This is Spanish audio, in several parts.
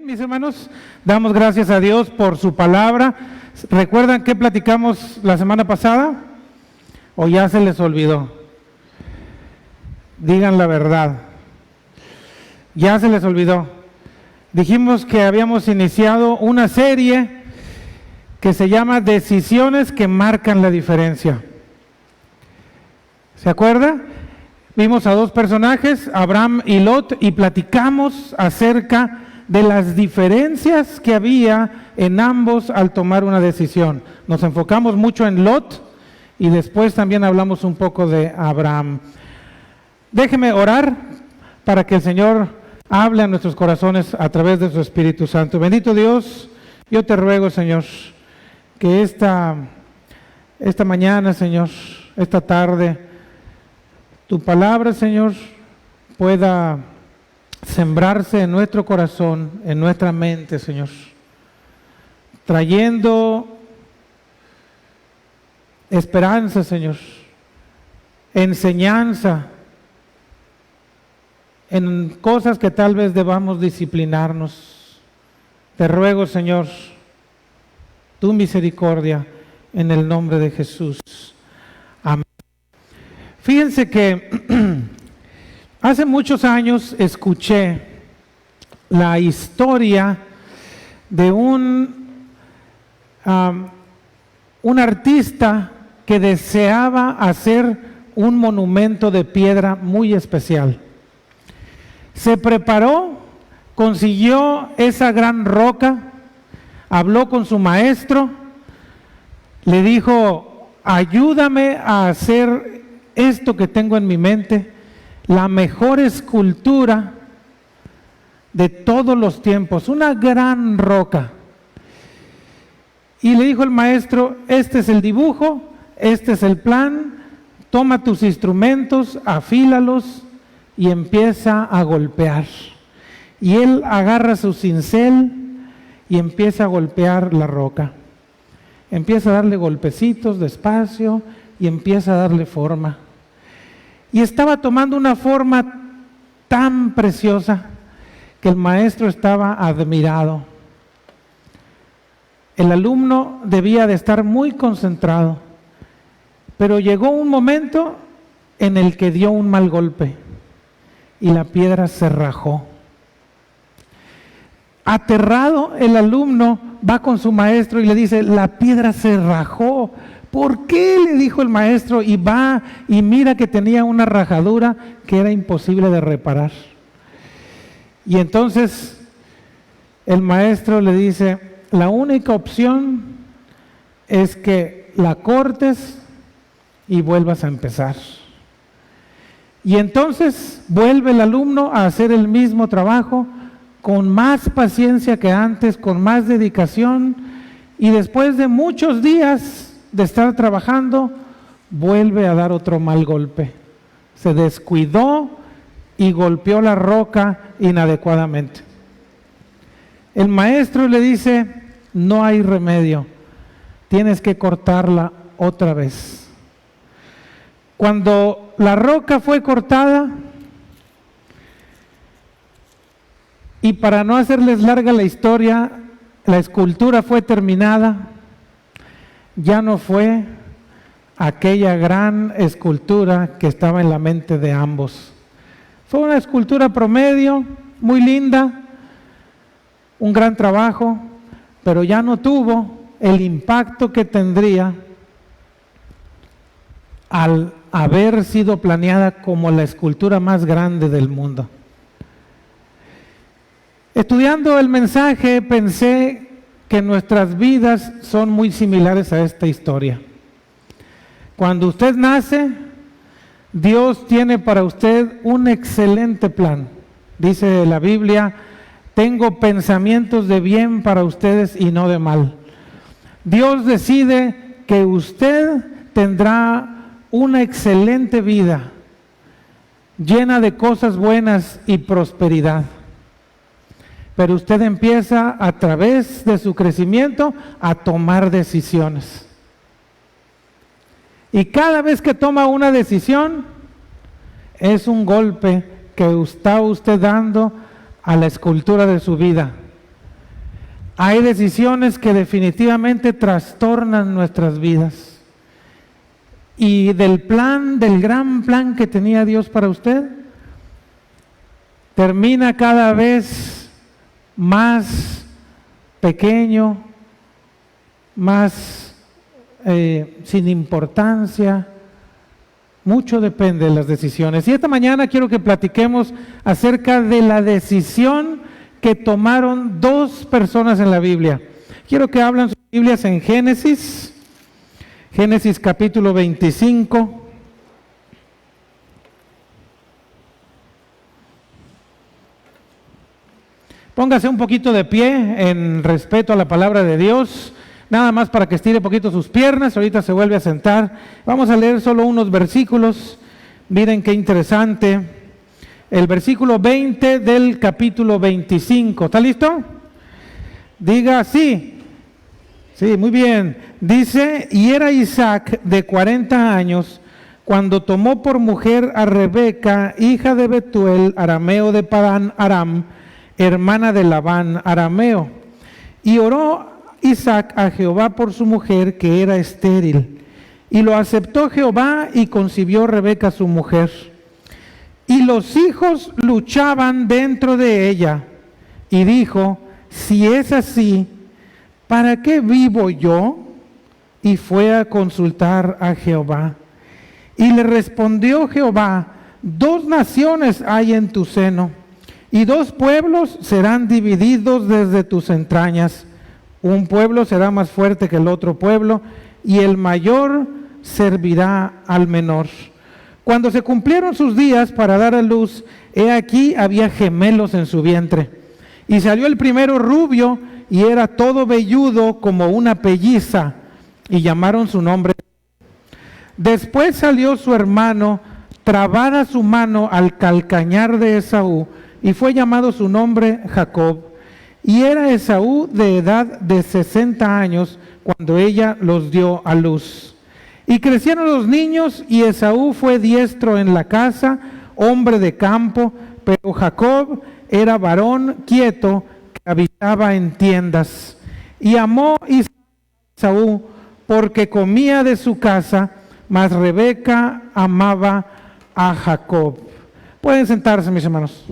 Mis hermanos, damos gracias a Dios por su palabra. ¿Recuerdan qué platicamos la semana pasada? ¿O ya se les olvidó? Digan la verdad. Ya se les olvidó. Dijimos que habíamos iniciado una serie que se llama Decisiones que marcan la diferencia. ¿Se acuerda? Vimos a dos personajes, Abraham y Lot, y platicamos acerca de las diferencias que había en ambos al tomar una decisión. Nos enfocamos mucho en Lot y después también hablamos un poco de Abraham. Déjeme orar para que el Señor hable a nuestros corazones a través de su Espíritu Santo. Bendito Dios, yo te ruego, Señor, que esta mañana, Señor, esta tarde, tu palabra, Señor, pueda sembrarse en nuestro corazón, en nuestra mente, Señor, trayendo esperanza, Señor, enseñanza en cosas que tal vez debamos disciplinarnos. Te ruego, Señor, tu misericordia en el nombre de Jesús. Amén. Fíjense que hace muchos años escuché la historia de un artista que deseaba hacer un monumento de piedra muy especial. Se preparó, consiguió esa gran roca, habló con su maestro, le dijo: ayúdame a hacer esto que tengo en mi mente, la mejor escultura de todos los tiempos, una gran roca. Y le dijo el maestro: este es el dibujo, este es el plan, toma tus instrumentos, afílalos y empieza a golpear. Y él agarra su cincel y empieza a golpear la roca. Empieza a darle golpecitos despacio y empieza a darle forma. Y estaba tomando una forma tan preciosa que el maestro estaba admirado. El alumno debía de estar muy concentrado, pero llegó un momento en el que dio un mal golpe y la piedra se rajó. Aterrado, el alumno va con su maestro y le dice: la piedra se rajó. ¿Por qué?, le dijo el maestro, y va y mira que tenía una rajadura que era imposible de reparar. Y entonces el maestro le dice: la única opción es que la cortes y vuelvas a empezar. Y entonces vuelve el alumno a hacer el mismo trabajo, con más paciencia que antes, con más dedicación, y después de muchos días de estar trabajando, vuelve a dar otro mal golpe. Se descuidó y golpeó la roca inadecuadamente. El maestro le dice: no hay remedio, tienes que cortarla otra vez. Cuando la roca fue cortada, y para no hacerles larga la historia, la escultura fue terminada, ya no fue aquella gran escultura que estaba en la mente de ambos. Fue una escultura promedio, muy linda, un gran trabajo, pero ya no tuvo el impacto que tendría al haber sido planeada como la escultura más grande del mundo. Estudiando el mensaje, pensé que nuestras vidas son muy similares a esta historia. Cuando usted nace, Dios tiene para usted un excelente plan. Dice la Biblia: tengo pensamientos de bien para ustedes y no de mal. Dios decide que usted tendrá una excelente vida, llena de cosas buenas y prosperidad. Pero usted empieza, a través de su crecimiento, a tomar decisiones. Y cada vez que toma una decisión, es un golpe que está usted dando a la escultura de su vida. Hay decisiones que definitivamente trastornan nuestras vidas. Y del gran plan que tenía Dios para usted, termina cada vez más pequeño, más sin importancia. Mucho depende de las decisiones. Y esta mañana quiero que platiquemos acerca de la decisión que tomaron dos personas en la Biblia. Quiero que hablen sus Biblias en Génesis capítulo 25. Póngase un poquito de pie en respeto a la palabra de Dios, nada más para que estire un poquito sus piernas. Ahorita se vuelve a sentar. Vamos a leer solo unos versículos. Miren qué interesante. El versículo 20 del capítulo 25. ¿Está listo? Diga sí. Sí, muy bien. Dice, y era Isaac de 40 años cuando tomó por mujer a Rebeca, hija de Betuel, arameo de Padán Aram, hermana de Labán arameo. Y oró Isaac a Jehová por su mujer, que era estéril. Y lo aceptó Jehová y concibió Rebeca su mujer. Y los hijos luchaban dentro de ella. Y dijo, si es así, ¿para qué vivo yo? Y fue a consultar a Jehová. Y le respondió Jehová, 2 naciones hay en tu seno, y 2 pueblos serán divididos desde tus entrañas. Un pueblo será más fuerte que el otro pueblo, y el mayor servirá al menor. Cuando se cumplieron sus días para dar a luz, he aquí había gemelos en su vientre. Y salió el primero rubio, y era todo velludo como una pelliza, y llamaron su nombre. Después salió su hermano, trabada su mano al calcañar de Esaú, y fue llamado su nombre Jacob. Y era Esaú de edad de 60 años cuando ella los dio a luz. Y crecieron los niños, y Esaú fue diestro en la casa, hombre de campo, pero Jacob era varón quieto que habitaba en tiendas. Y amó Esaú porque comía de su casa, mas Rebeca amaba a Jacob. Pueden sentarse, mis hermanos.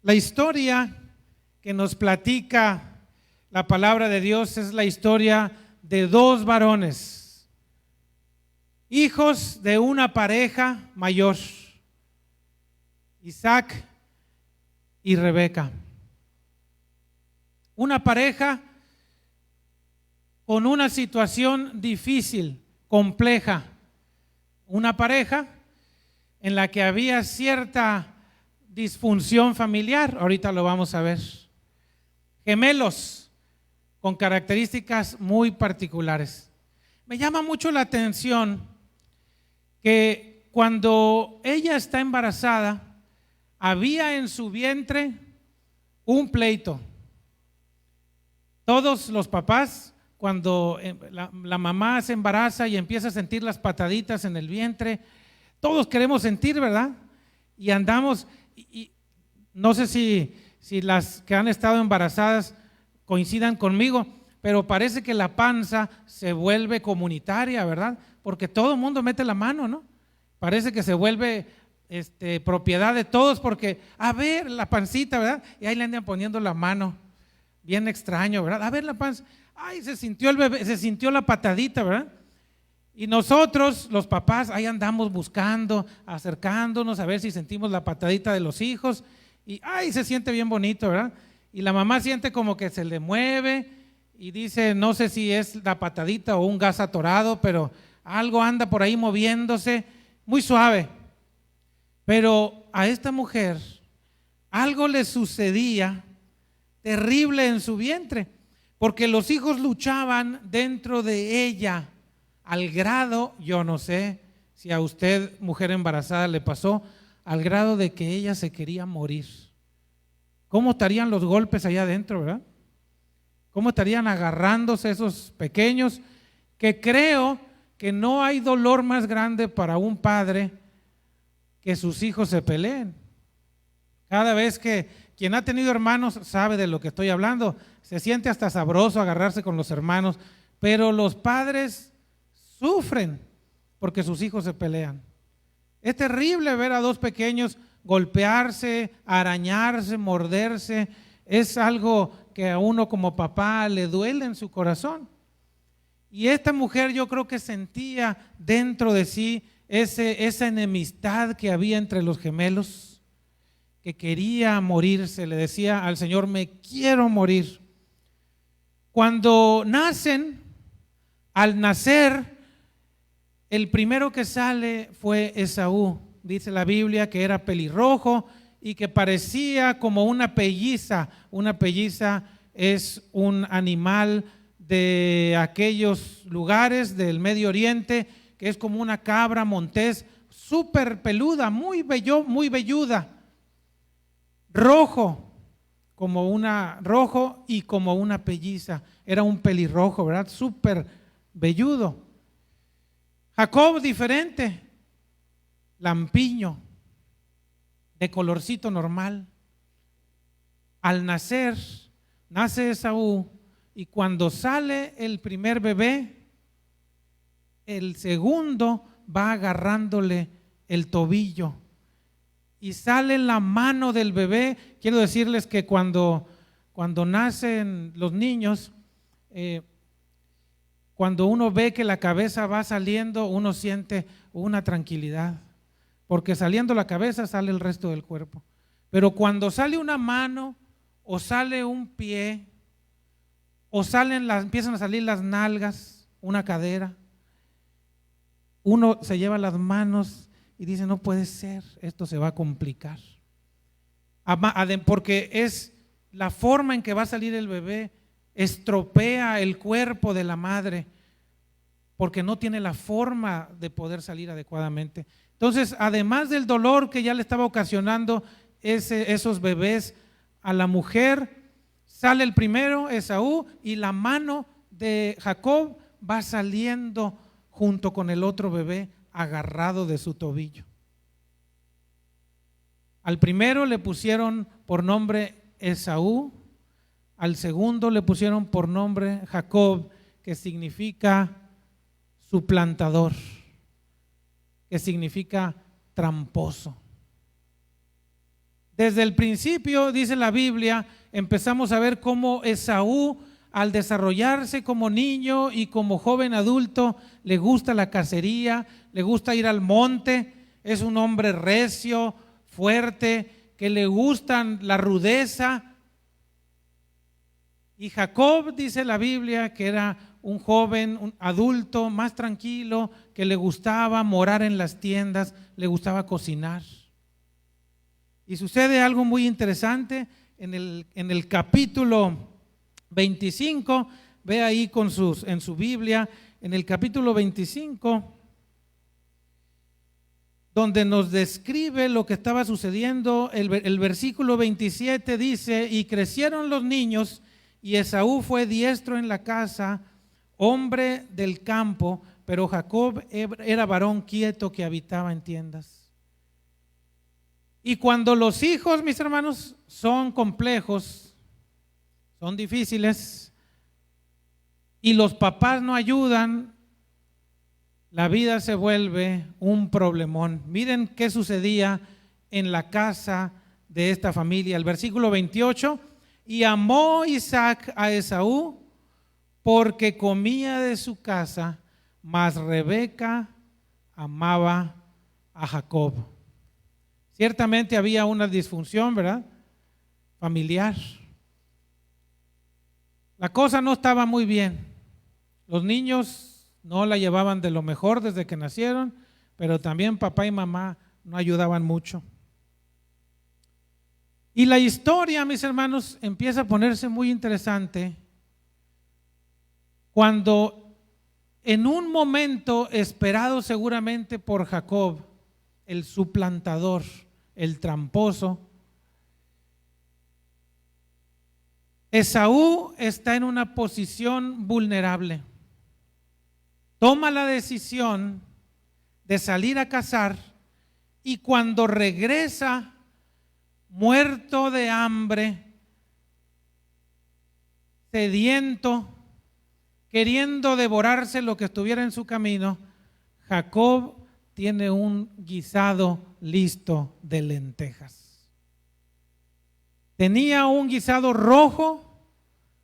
La historia que nos platica la palabra de Dios es la historia de 2 varones, hijos de una pareja mayor, Isaac y Rebeca. Una pareja con una situación difícil, compleja, una pareja en la que había cierta disfunción familiar. Ahorita lo vamos a ver. Gemelos con características muy particulares. Me llama mucho la atención que cuando ella está embarazada, había en su vientre un pleito. Todos los papás, cuando la mamá se embaraza y empieza a sentir las pataditas en el vientre, todos queremos sentir, ¿verdad? Y andamos, y no sé si las que han estado embarazadas coincidan conmigo, pero parece que la panza se vuelve comunitaria, ¿verdad? Porque todo el mundo mete la mano, ¿no? Parece que se vuelve propiedad de todos, porque a ver la pancita, ¿verdad? Y ahí le andan poniendo la mano, bien extraño, ¿verdad? A ver la panza, ay, se sintió el bebé, se sintió la patadita, ¿verdad? Y nosotros, los papás, ahí andamos buscando, acercándonos a ver si sentimos la patadita de los hijos, y ay, se siente bien bonito, ¿verdad? Y la mamá siente como que se le mueve y dice, no sé si es la patadita o un gas atorado, pero algo anda por ahí moviéndose, muy suave. Pero a esta mujer algo le sucedía terrible en su vientre, porque los hijos luchaban dentro de ella, al grado, yo no sé si a usted, mujer embarazada, le pasó, al grado de que ella se quería morir. ¿Cómo estarían los golpes allá adentro, verdad? ¿Cómo estarían agarrándose esos pequeños? Que creo que no hay dolor más grande para un padre que sus hijos se peleen. Cada vez que quien ha tenido hermanos sabe de lo que estoy hablando, se siente hasta sabroso agarrarse con los hermanos, pero los padres sufren porque sus hijos se pelean. Es terrible ver a dos pequeños golpearse, arañarse, morderse. Es algo que a uno como papá le duele en su corazón. Y esta mujer yo creo que sentía dentro de sí esa enemistad que había entre los gemelos, que quería morirse. Le decía al Señor: me quiero morir. Cuando nacen, al nacer, el primero que sale fue Esaú. Dice la Biblia que era pelirrojo y que parecía como una pelliza. Una pelliza es un animal de aquellos lugares del Medio Oriente que es como una cabra montés, súper peluda, muy velluda, rojo y como una pelliza. Era un pelirrojo, ¿verdad? Súper velludo. Jacob diferente, lampiño, de colorcito normal. Al nacer, nace Esaú, y cuando sale el primer bebé, el segundo va agarrándole el tobillo y sale la mano del bebé. Quiero decirles que cuando nacen los niños, cuando uno ve que la cabeza va saliendo, uno siente una tranquilidad, porque saliendo la cabeza sale el resto del cuerpo. Pero cuando sale una mano o sale un pie o empiezan a salir las nalgas, una cadera, uno se lleva las manos y dice: no puede ser, esto se va a complicar. Porque es la forma en que va a salir el bebé, estropea el cuerpo de la madre, porque no tiene la forma de poder salir adecuadamente. Entonces, además del dolor que ya le estaba ocasionando esos bebés a la mujer, sale el primero, Esaú, y la mano de Jacob va saliendo junto con el otro bebé agarrado de su tobillo. Al primero le pusieron por nombre Esaú, al segundo le pusieron por nombre Jacob, que significa suplantador, que significa tramposo. Desde el principio, dice la Biblia, empezamos a ver cómo Esaú, al desarrollarse como niño y como joven adulto, le gusta la cacería, le gusta ir al monte, es un hombre recio, fuerte, que le gustan la rudeza. Y Jacob, dice la Biblia, que era un joven, un adulto más tranquilo, que le gustaba morar en las tiendas, le gustaba cocinar. Y sucede algo muy interesante en el capítulo 25, ve ahí en su Biblia, en el capítulo 25, donde nos describe lo que estaba sucediendo. El versículo 27 dice: y crecieron los niños, y Esaú fue diestro en la casa, hombre del campo, pero Jacob era varón quieto que habitaba en tiendas. Y cuando los hijos, mis hermanos, son complejos, son difíciles, y los papás no ayudan, la vida se vuelve un problemón. Miren qué sucedía en la casa de esta familia. El versículo 28: y amó Isaac a Esaú porque comía de su casa, mas Rebeca amaba a Jacob. Ciertamente había una disfunción, ¿verdad?, familiar. La cosa no estaba muy bien. Los niños no la llevaban de lo mejor desde que nacieron, pero también papá y mamá no ayudaban mucho. Y la historia, mis hermanos, empieza a ponerse muy interesante cuando, en un momento esperado seguramente por Jacob, el suplantador, el tramposo, Esaú está en una posición vulnerable. Toma la decisión de salir a cazar y cuando regresa muerto de hambre, sediento, queriendo devorarse lo que estuviera en su camino, Jacob tiene un guisado listo de lentejas. Tenía un guisado rojo,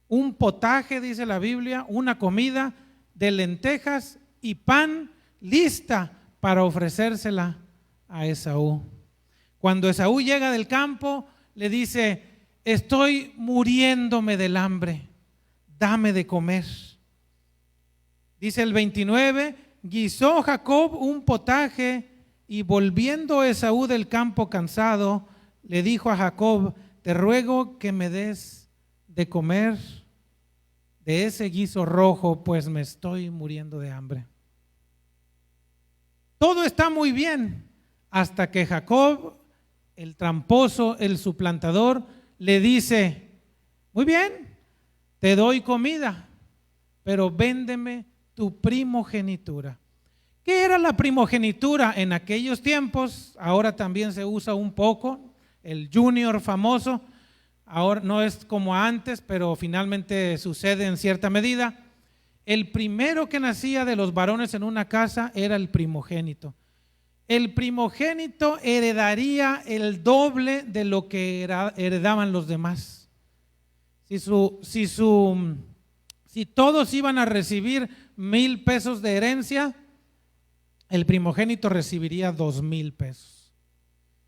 un potaje, dice la Biblia, una comida de lentejas y pan lista para ofrecérsela a Esaú. Cuando Esaú llega del campo, le dice: estoy muriéndome del hambre, dame de comer. Dice el 29, guisó Jacob un potaje y volviendo Esaú del campo cansado, le dijo a Jacob: te ruego que me des de comer de ese guiso rojo, pues me estoy muriendo de hambre. Todo está muy bien hasta que Jacob, el tramposo, el suplantador, le dice: muy bien, te doy comida, pero véndeme tu primogenitura. ¿Qué era la primogenitura en aquellos tiempos? Ahora también se usa un poco, el junior famoso. Ahora no es como antes, pero finalmente sucede en cierta medida. El primero que nacía de los varones en una casa era el primogénito. El primogénito heredaría el doble de lo que heredaban los demás. Si todos iban a recibir 1,000 pesos de herencia, el primogénito recibiría 2,000 pesos.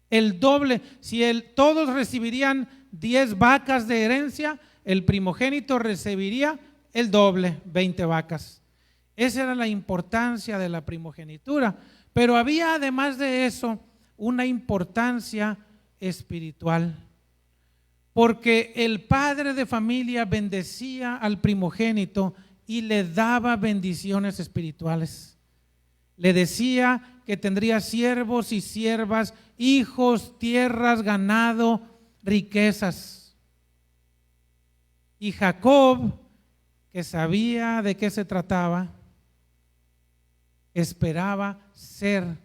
El doble. Si todos recibirían 10 vacas de herencia, el primogénito recibiría el doble, 20 vacas. Esa era la importancia de la primogenitura. Pero había además de eso una importancia espiritual, porque el padre de familia bendecía al primogénito y le daba bendiciones espirituales. Le decía que tendría siervos y siervas, hijos, tierras, ganado, riquezas. Y Jacob, que sabía de qué se trataba,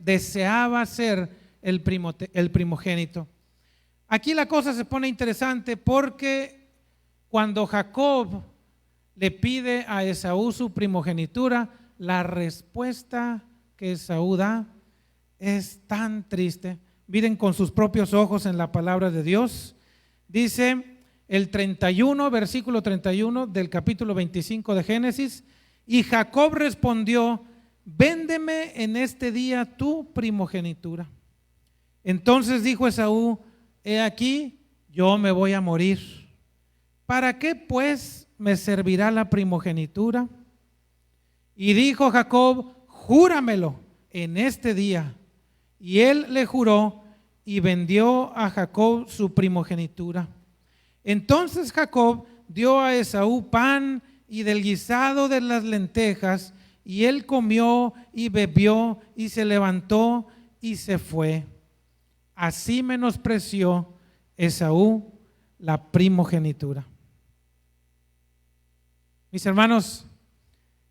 deseaba ser el primogénito. Aquí la cosa se pone interesante porque cuando Jacob le pide a Esaú su primogenitura, la respuesta que Esaú da es tan triste. Miren con sus propios ojos en la palabra de Dios. Dice el 31, versículo 31 del capítulo 25 de Génesis: y Jacob respondió: véndeme en este día tu primogenitura. Entonces dijo Esaú: he aquí, yo me voy a morir. ¿Para qué pues me servirá la primogenitura? Y dijo Jacob: júramelo en este día. Y él le juró y vendió a Jacob su primogenitura. Entonces Jacob dio a Esaú pan y del guisado de las lentejas, y él comió y bebió y se levantó y se fue. Así menospreció Esaú la primogenitura. Mis hermanos,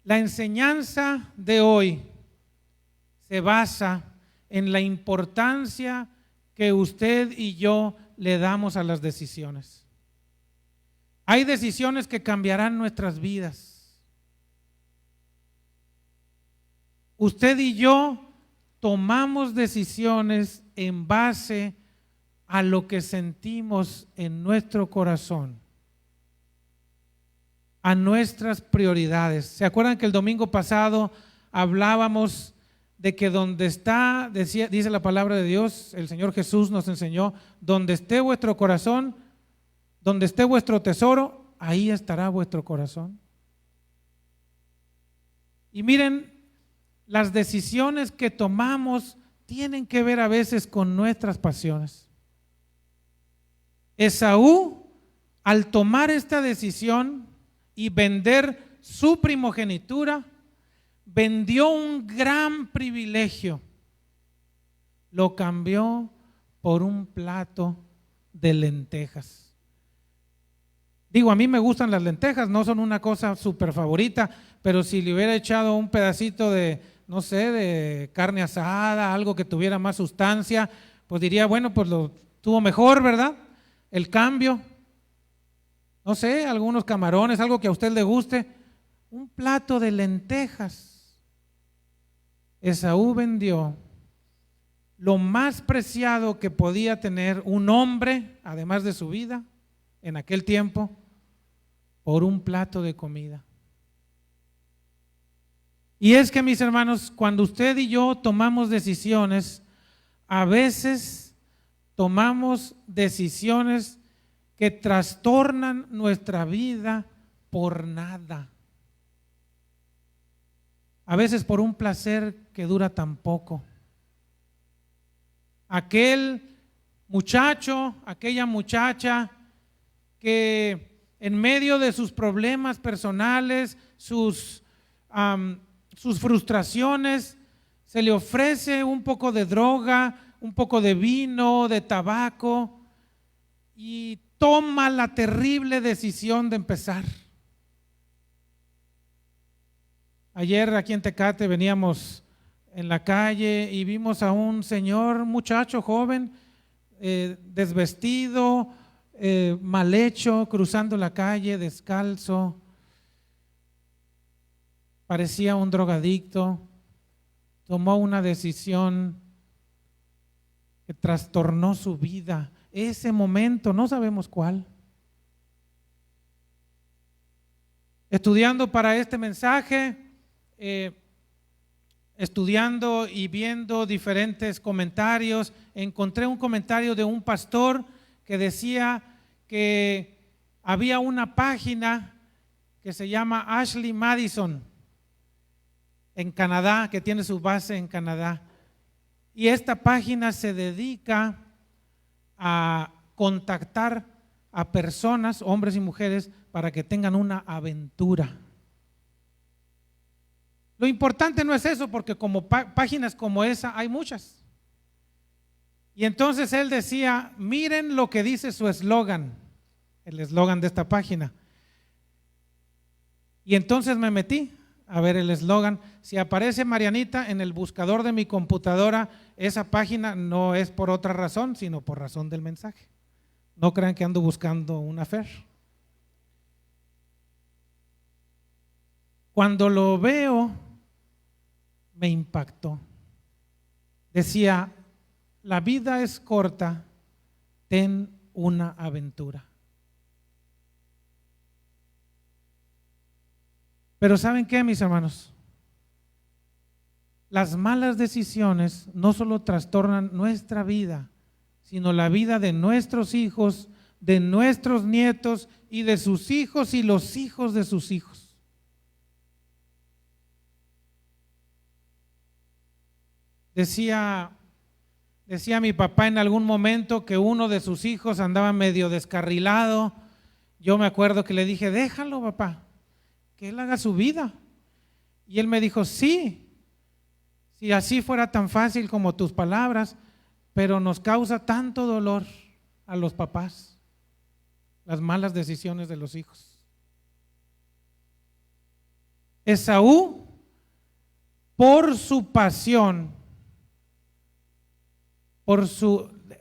la enseñanza de hoy se basa en la importancia que usted y yo le damos a las decisiones. Hay decisiones que cambiarán nuestras vidas. Usted y yo tomamos decisiones en base a lo que sentimos en nuestro corazón, a nuestras prioridades. ¿Se acuerdan que el domingo pasado hablábamos de que donde está, dice la palabra de Dios, el Señor Jesús nos enseñó: donde esté vuestro corazón, donde esté vuestro tesoro, ahí estará vuestro corazón? Y miren, las decisiones que tomamos tienen que ver a veces con nuestras pasiones. Esaú, al tomar esta decisión y vender su primogenitura, vendió un gran privilegio, lo cambió por un plato de lentejas. Digo, a mí me gustan las lentejas, no son una cosa súper favorita, pero si le hubiera echado un pedacito de, no sé, de carne asada, algo que tuviera más sustancia, pues diría, bueno, pues lo tuvo mejor, ¿verdad? El cambio, no sé, algunos camarones, algo que a usted le guste, un plato de lentejas. Esaú vendió lo más preciado que podía tener un hombre, además de su vida, en aquel tiempo, por un plato de comida. Y es que, mis hermanos, cuando usted y yo tomamos decisiones, a veces tomamos decisiones que trastornan nuestra vida por nada. A veces por un placer que dura tan poco. Aquel muchacho, aquella muchacha que en medio de sus problemas personales, sus frustraciones, se le ofrece un poco de droga, un poco de vino, de tabaco, y toma la terrible decisión de empezar. Ayer aquí en Tecate veníamos en la calle y vimos a un señor, muchacho joven, desvestido, mal hecho, cruzando la calle descalzo. Parecía un drogadicto. Tomó una decisión que trastornó su vida. Ese momento, no sabemos cuál. Estudiando para este mensaje, estudiando y viendo diferentes comentarios, encontré un comentario de un pastor que decía que había una página que se llama Ashley Madison en Canadá, que tiene su base en Canadá, y esta página se dedica a contactar a personas, hombres y mujeres, para que tengan una aventura. Lo importante no es eso, porque como páginas como esa hay muchas. Y entonces él decía, miren lo que dice su eslogan, el eslogan de esta página. Y entonces me metí a ver el eslogan. Si aparece Marianita en el buscador de mi computadora, esa página no es por otra razón, sino por razón del mensaje. No crean que ando buscando una fer. Cuando lo veo, me impactó. Decía, la vida es corta, ten una aventura. Pero ¿saben qué, mis hermanos? Las malas decisiones no solo trastornan nuestra vida, sino la vida de nuestros hijos, de nuestros nietos y de sus hijos y los hijos de sus hijos. Decía mi papá en algún momento que uno de sus hijos andaba medio descarrilado. Yo me acuerdo que le dije, déjalo, papá, que él haga su vida. Y él me dijo, sí, si así fuera tan fácil como tus palabras, pero nos causa tanto dolor a los papás las malas decisiones de los hijos. Esaú, por su pasión,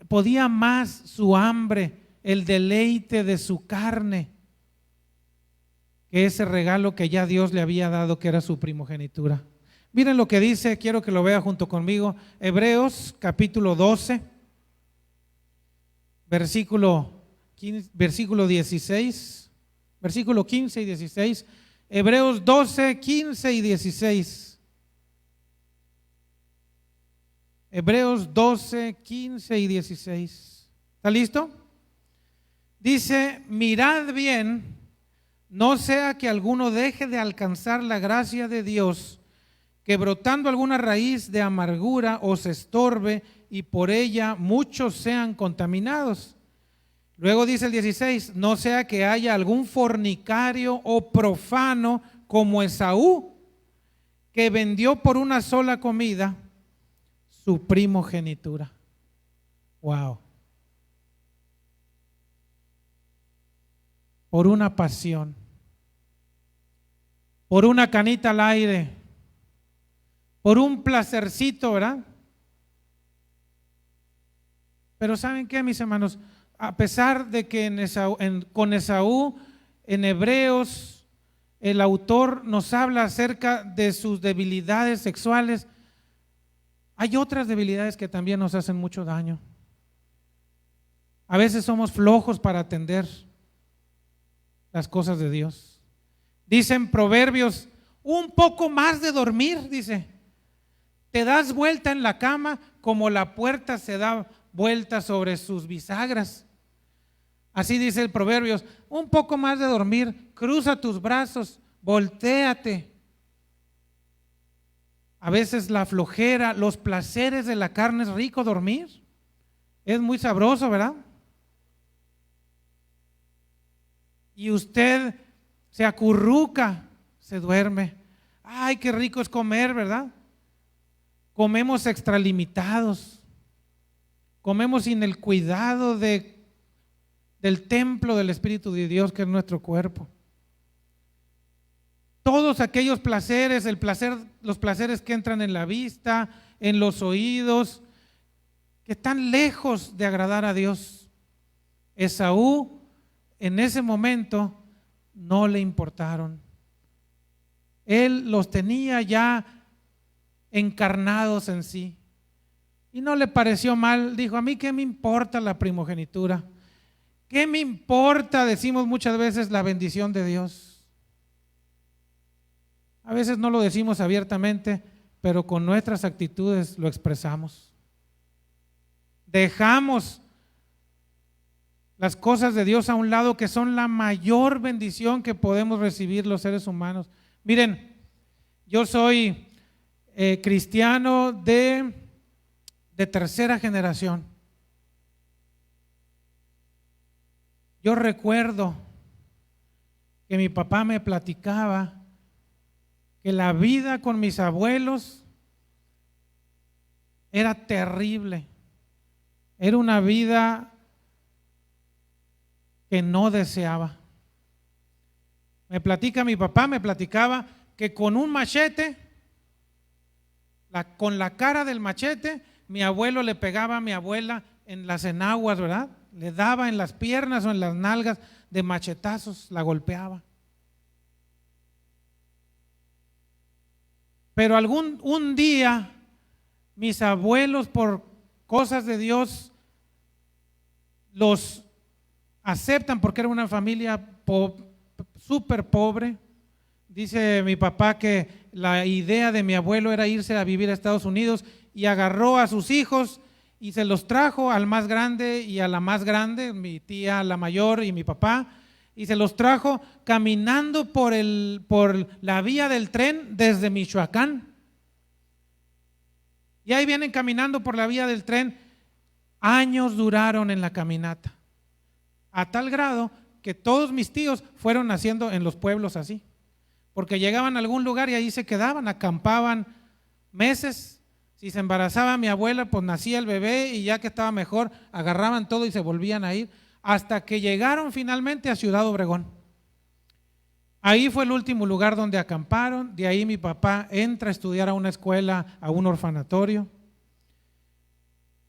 podía más su hambre, el deleite de su carne, que ese regalo que ya Dios le había dado, que era su primogenitura. Miren lo que dice, quiero que lo vea junto conmigo, Hebreos capítulo 12, versículo 16, versículo 15 y 16, Hebreos 12, 15 y 16. Hebreos 12, 15 y 16. ¿Está listo? Dice, mirad bien, no sea que alguno deje de alcanzar la gracia de Dios, que brotando alguna raíz de amargura os estorbe y por ella muchos sean contaminados. Luego dice el 16, no sea que haya algún fornicario o profano como Esaú, que vendió por una sola comida su primogenitura. Wow. por una pasión, por una canita al aire, por un placercito, ¿verdad? Pero ¿saben qué, mis hermanos? A pesar de que con Esaú, en Hebreos, el autor nos habla acerca de sus debilidades sexuales, hay otras debilidades que también nos hacen mucho daño. A veces somos flojos para atender las cosas de Dios. Dicen Proverbios, un poco más de dormir, dice, te das vuelta en la cama como la puerta se da vuelta sobre sus bisagras. Así dice el Proverbios, un poco más de dormir, cruza tus brazos, voltéate. A veces la flojera, los placeres de la carne, es rico dormir, es muy sabroso, ¿verdad? Y usted se acurruca, se duerme. Ay, qué rico es comer, ¿verdad? Comemos extralimitados, comemos sin el cuidado del templo del Espíritu de Dios que es nuestro cuerpo. Todos aquellos placeres, los placeres que entran en la vista, en los oídos, que están lejos de agradar a Dios. Esaú en ese momento no le importaron. Él los tenía ya encarnados en sí y no le pareció mal. Dijo, a mí qué me importa la primogenitura, qué me importa, decimos muchas veces, la bendición de Dios. A veces no lo decimos abiertamente, pero con nuestras actitudes lo expresamos. Dejamos las cosas de Dios a un lado, que son la mayor bendición que podemos recibir los seres humanos. Miren, yo soy cristiano de tercera generación. Yo recuerdo que mi papá me platicaba que la vida con mis abuelos era terrible, era una vida que no deseaba. Mi papá me platicaba que con un machete, con la cara del machete, mi abuelo le pegaba a mi abuela en las enaguas, ¿verdad? Le daba en las piernas o en las nalgas de machetazos, la golpeaba. Pero un día mis abuelos, por cosas de Dios, los aceptan porque era una familia súper pobre. Dice mi papá que la idea de mi abuelo era irse a vivir a Estados Unidos y agarró a sus hijos y se los trajo al más grande y a la más grande, mi tía la mayor y mi papá, y se los trajo caminando por la vía del tren desde Michoacán. Y ahí vienen caminando por la vía del tren. Años duraron en la caminata, a tal grado que todos mis tíos fueron naciendo en los pueblos así, porque llegaban a algún lugar y ahí se quedaban, acampaban meses. Si se embarazaba mi abuela, pues nacía el bebé y ya que estaba mejor, agarraban todo y se volvían a ir, hasta que llegaron finalmente a Ciudad Obregón. Ahí fue el último lugar donde acamparon. De ahí mi papá entra a estudiar a una escuela, a un orfanatorio,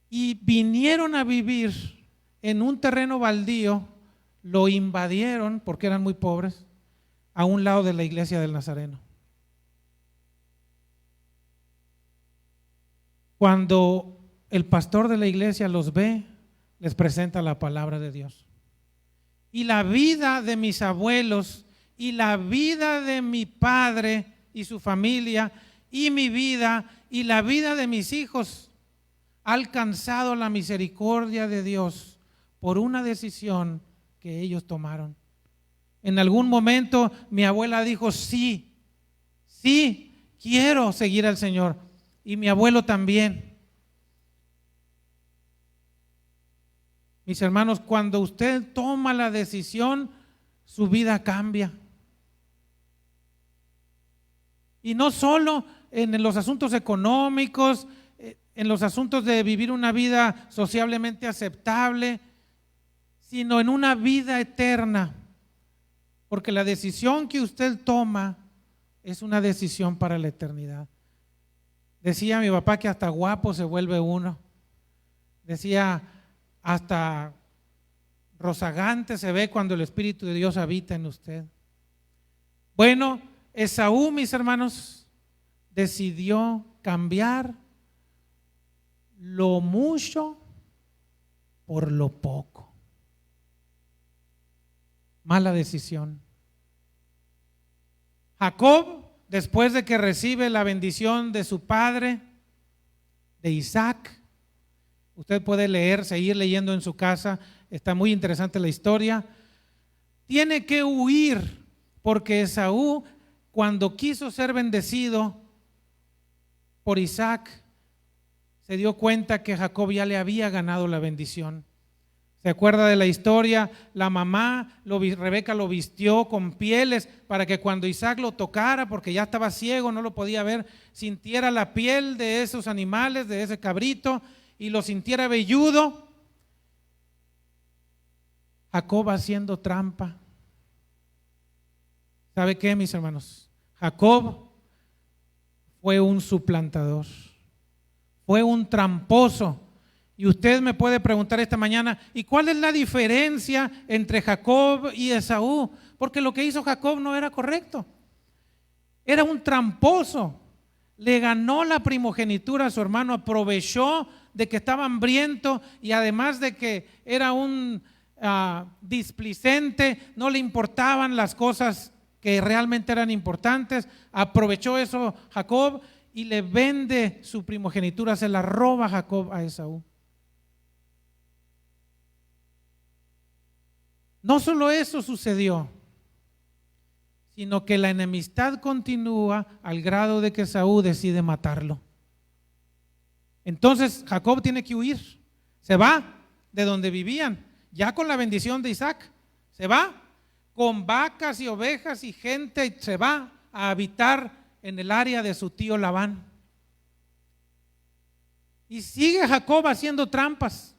y vinieron a vivir en un terreno baldío. Lo invadieron porque eran muy pobres, a un lado de la iglesia del Nazareno. Cuando el pastor de la iglesia los ve, les presenta la palabra de Dios. Y la vida de mis abuelos y la vida de mi padre y su familia y mi vida y la vida de mis hijos ha alcanzado la misericordia de Dios por una decisión que ellos tomaron. En algún momento mi abuela dijo, sí, quiero seguir al Señor, y mi abuelo también. Mis hermanos, cuando usted toma la decisión, su vida cambia. Y no solo en los asuntos económicos, en los asuntos de vivir una vida sociablemente aceptable, sino en una vida eterna. porque la decisión que usted toma es una decisión para la eternidad. Decía mi papá que hasta guapo se vuelve uno. Decía, hasta rozagante se ve cuando el Espíritu de Dios habita en usted. Bueno, Esaú, mis hermanos, decidió cambiar lo mucho por lo poco. Mala decisión. Jacob, después de que recibe la bendición de su padre, de Isaac, usted puede leer, seguir leyendo en su casa, está muy interesante la historia, tiene que huir porque Esaú, cuando quiso ser bendecido por Isaac, se dio cuenta que Jacob ya le había ganado la bendición. ¿Se acuerda de la historia? La mamá, Rebeca, lo vistió con pieles para que cuando Isaac lo tocara, porque ya estaba ciego, no lo podía ver, sintiera la piel de esos animales, de ese cabrito, y lo sintiera velludo. Jacob haciendo trampa. ¿Sabe qué, mis hermanos? Jacob fue un suplantador, fue un tramposo. Y usted me puede preguntar esta mañana, ¿y cuál es la diferencia entre Jacob y Esaú? Porque lo que hizo Jacob no era correcto. Era un tramposo. Le ganó la primogenitura a su hermano, aprovechó de que estaba hambriento y además de que era un displicente, no le importaban las cosas que realmente eran importantes. Aprovechó eso Jacob y le vende su primogenitura, se la roba Jacob a Esaú. No solo eso sucedió, sino que la enemistad continúa al grado de que Esaú decide matarlo. Entonces Jacob tiene que huir, se va de donde vivían, ya con la bendición de Isaac, se va con vacas y ovejas y gente, y se va a habitar en el área de su tío Labán. Y sigue Jacob haciendo trampas.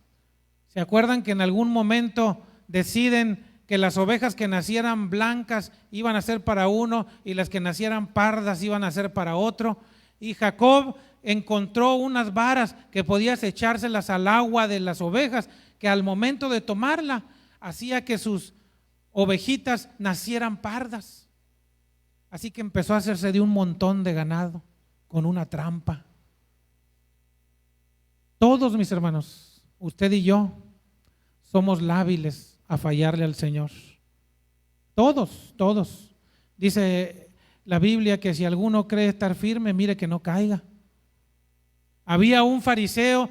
¿Se acuerdan que en algún momento deciden que las ovejas que nacieran blancas iban a ser para uno y las que nacieran pardas iban a ser para otro? Y Jacob encontró unas varas que podías echárselas al agua de las ovejas, que al momento de tomarla hacía que sus ovejitas nacieran pardas. Así que empezó a hacerse de un montón de ganado con una trampa. Todos, mis hermanos, usted y yo somos lábiles a fallarle al Señor. Todos, todos. Dice la Biblia que si alguno cree estar firme, mire que no caiga. Había un fariseo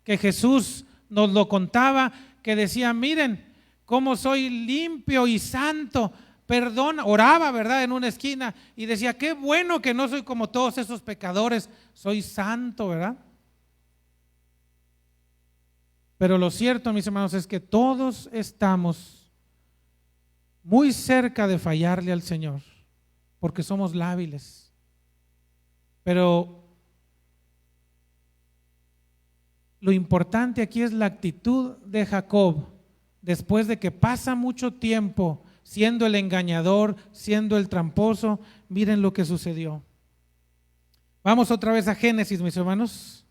que Jesús nos lo contaba, que decía, miren cómo soy limpio y santo, perdona, oraba, ¿verdad?, en una esquina y decía, qué bueno que no soy como todos esos pecadores, soy santo, ¿verdad? Pero lo cierto, mis hermanos, es que todos estamos muy cerca de fallarle al Señor, porque somos lábiles. Pero lo importante aquí es la actitud de Jacob, después de que pasa mucho tiempo siendo el engañador, siendo el tramposo. Miren lo que sucedió. Vamos otra vez a Génesis, mis hermanos.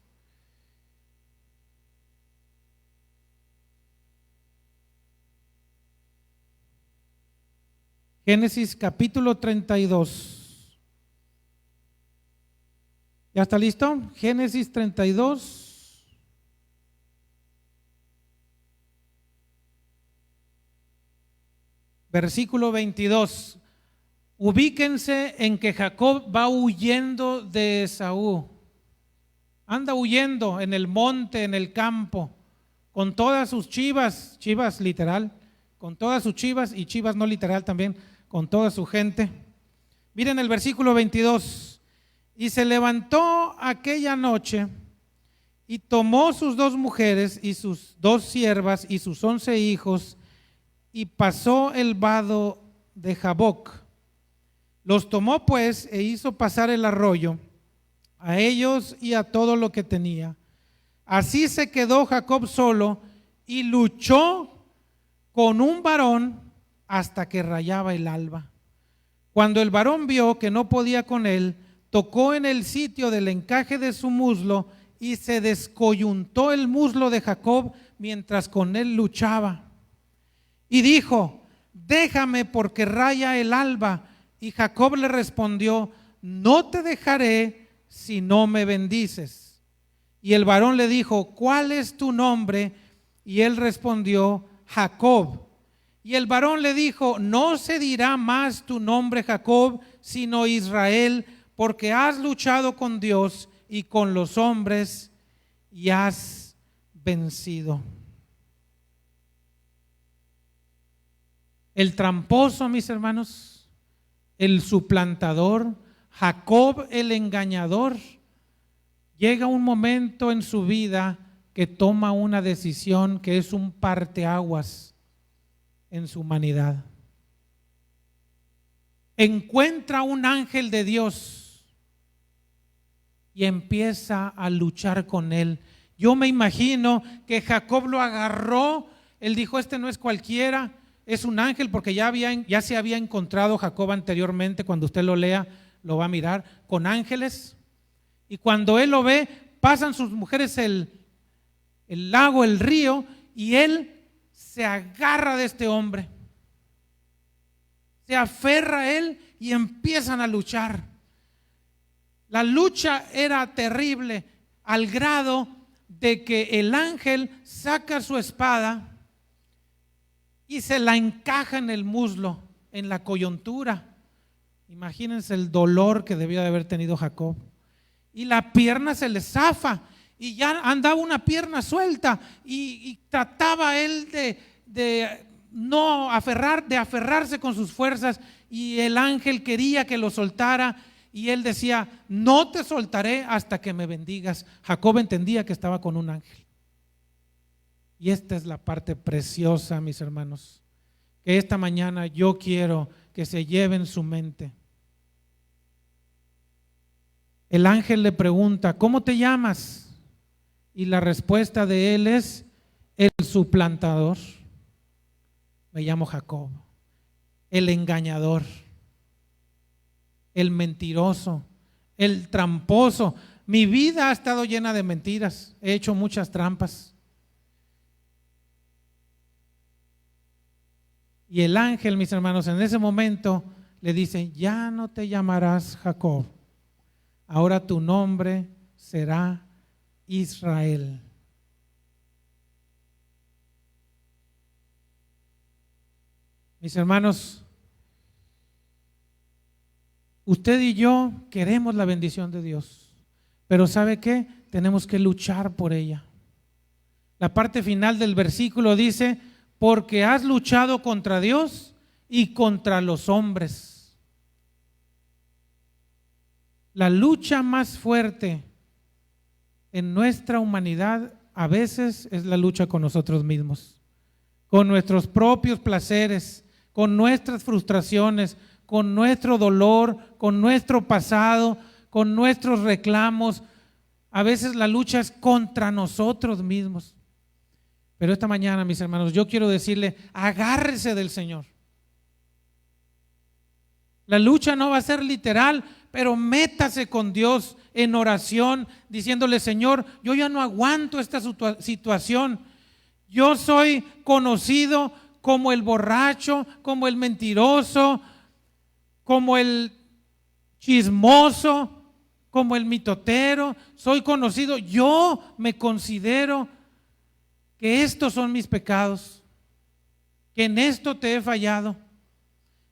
Génesis capítulo 32. ¿Ya está listo? Génesis 32. Versículo 22. Ubíquense en que Jacob va huyendo de Esaú. Anda huyendo en el monte, en el campo, con todas sus chivas, chivas literal, con todas sus chivas y chivas no literal también, con toda su gente. Miren el versículo 22. Y se levantó aquella noche y tomó sus 2 mujeres y sus 2 siervas y sus 11 hijos y pasó el vado de Jaboc. Los tomó pues e hizo pasar el arroyo a ellos y a todo lo que tenía. Así se quedó Jacob solo y luchó con un varón hasta que rayaba el alba. Cuando el varón vio que no podía con él, tocó en el sitio del encaje de su muslo y se descoyuntó el muslo de Jacob mientras con él luchaba. Y dijo: déjame porque raya el alba. Y Jacob le respondió: no te dejaré si no me bendices. Y el varón le dijo: ¿cuál es tu nombre? Y él respondió: Jacob. Y el varón le dijo: no se dirá más tu nombre Jacob, sino Israel, porque has luchado con Dios y con los hombres y has vencido. El tramposo, mis hermanos, el suplantador, Jacob el engañador, llega un momento en su vida que toma una decisión que es un parteaguas en su humanidad. Encuentra un ángel de Dios y empieza a luchar con él. Yo me imagino que Jacob lo agarró, él dijo: este no es cualquiera, es un ángel, porque ya se había encontrado Jacob anteriormente. Cuando usted lo lea, lo va a mirar con ángeles. Y cuando él lo ve, pasan sus mujeres el lago, el río, y él se agarra de este hombre, se aferra a él y empiezan a luchar. La lucha era terrible al grado de que el ángel saca su espada y se la encaja en el muslo, en la coyuntura. Imagínense el dolor que debió de haber tenido Jacob. Y la pierna se le zafa y ya andaba una pierna suelta, y trataba él de aferrarse con sus fuerzas, y el ángel quería que lo soltara y él decía: no te soltaré hasta que me bendigas. Jacob entendía que estaba con un ángel. Y esta es la parte preciosa, mis hermanos, que esta mañana yo quiero que se lleve en su mente. El ángel le pregunta: ¿cómo te llamas? Y la respuesta de él es: el suplantador. Me llamo Jacob. El engañador, el mentiroso, el tramposo. Mi vida ha estado llena de mentiras, he hecho muchas trampas. Y el ángel, mis hermanos, en ese momento le dice: ya no te llamarás Jacob, ahora tu nombre será Israel. Mis hermanos, usted y yo queremos la bendición de Dios, pero ¿sabe qué? Tenemos que luchar por ella. La parte final del versículo dice: porque has luchado contra Dios y contra los hombres. La lucha más fuerte en nuestra humanidad a veces es la lucha con nosotros mismos, con nuestros propios placeres, con nuestras frustraciones, con nuestro dolor, con nuestro pasado, con nuestros reclamos. A veces la lucha es contra nosotros mismos. Pero esta mañana, mis hermanos, yo quiero decirle: agárrese del Señor. La lucha no va a ser literal, pero métase con Dios en oración, diciéndole: Señor, yo ya no aguanto esta situación. Yo soy conocido como el borracho, como el mentiroso, como el chismoso, como el mitotero. Soy conocido, yo me considero que estos son mis pecados, que en esto te he fallado.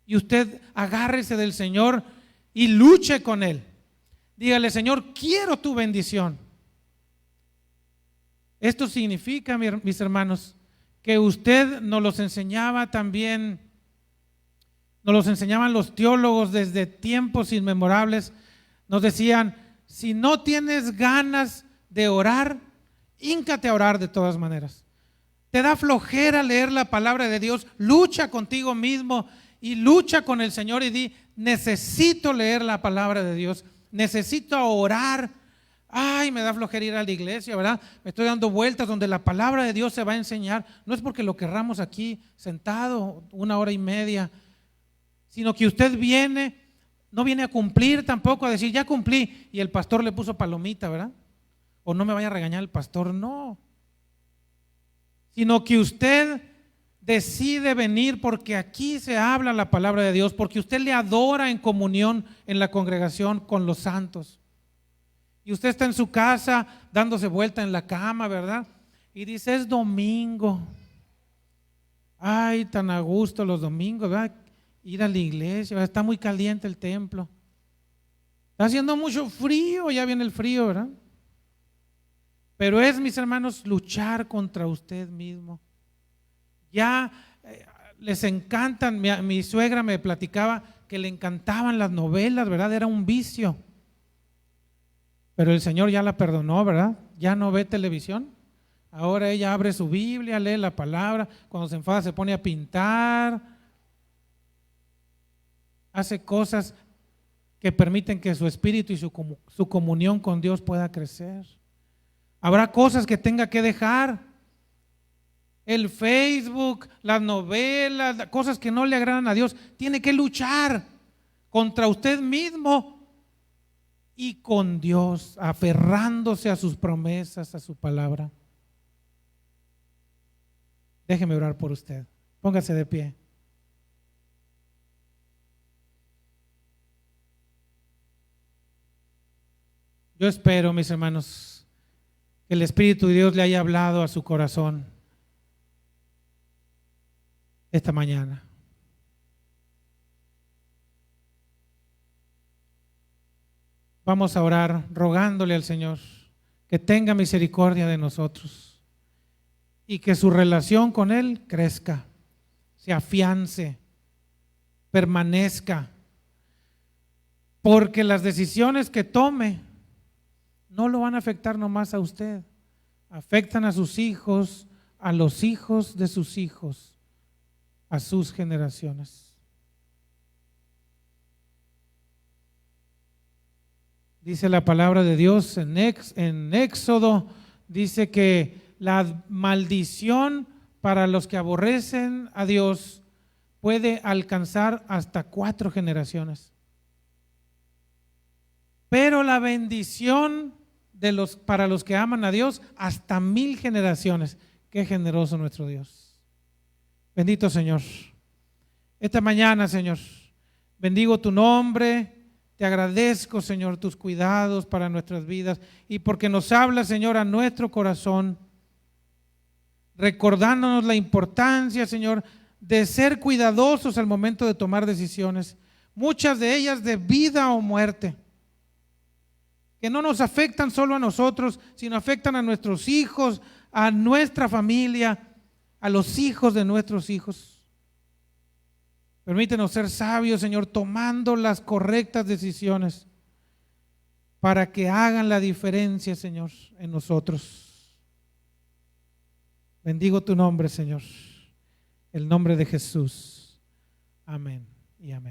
Y usted agárrese del Señor y luche con Él. Dígale: Señor, quiero tu bendición. Esto significa, mis hermanos, que usted nos los enseñaba también, nos los enseñaban los teólogos desde tiempos inmemorables. Nos decían: si no tienes ganas de orar, híncate a orar de todas maneras. Te da flojera leer la palabra de Dios, lucha contigo mismo y lucha con el Señor y di: necesito leer la palabra de Dios, necesito orar Ay, me da flojera ir a la iglesia, ¿verdad? Me estoy dando vueltas donde la palabra de Dios se va a enseñar. No es porque lo querramos aquí sentado 1 hora y media, sino que usted no viene a cumplir tampoco, a decir, ya cumplí, y el pastor le puso palomita, ¿verdad? O no me vaya a regañar el pastor, no. Sino que usted decide venir porque aquí se habla la palabra de Dios, porque usted le adora en comunión en la congregación con los santos. Y usted está en su casa dándose vuelta en la cama, ¿verdad? Y dice, es domingo. Ay, tan a gusto los domingos, ¿verdad? Ir a la iglesia, ¿verdad? Está muy caliente el templo. Está haciendo mucho frío, ya viene el frío, ¿verdad? Pero es, mis hermanos, luchar contra usted mismo. Ya les encantan, mi suegra me platicaba que le encantaban las novelas, ¿verdad? Era un vicio. Pero el Señor ya la perdonó, ¿verdad? Ya no ve televisión. Ahora ella abre su Biblia, lee la palabra, cuando se enfada se pone a pintar, hace cosas que permiten que su espíritu y su comunión con Dios pueda crecer. Habrá cosas que tenga que dejar, el Facebook, las novelas, cosas que no le agradan a Dios. Tiene que luchar contra usted mismo y con Dios, aferrándose a sus promesas, a su palabra. Déjeme orar por usted. Póngase de pie. Yo espero, mis hermanos, que el Espíritu de Dios le haya hablado a su corazón esta mañana. Vamos a orar rogándole al Señor que tenga misericordia de nosotros y que su relación con Él crezca, se afiance, permanezca, porque las decisiones que tome no lo van a afectar nomás a usted, afectan a sus hijos, a los hijos de sus hijos, a sus generaciones. Dice la palabra de Dios en Éxodo, dice que la maldición para los que aborrecen a Dios puede alcanzar hasta 4 generaciones. Pero la bendición para los que aman a Dios, hasta 1000 generaciones. Qué generoso nuestro Dios. Bendito Señor. Esta mañana, Señor, bendigo tu nombre. Te agradezco, Señor, tus cuidados para nuestras vidas y porque nos hablas, Señor, a nuestro corazón, recordándonos la importancia, Señor, de ser cuidadosos al momento de tomar decisiones, muchas de ellas de vida o muerte, que no nos afectan solo a nosotros, sino afectan a nuestros hijos, a nuestra familia, a los hijos de nuestros hijos. Permítenos ser sabios, Señor, tomando las correctas decisiones para que hagan la diferencia, Señor, en nosotros. Bendigo tu nombre, Señor, el nombre de Jesús. Amén y amén.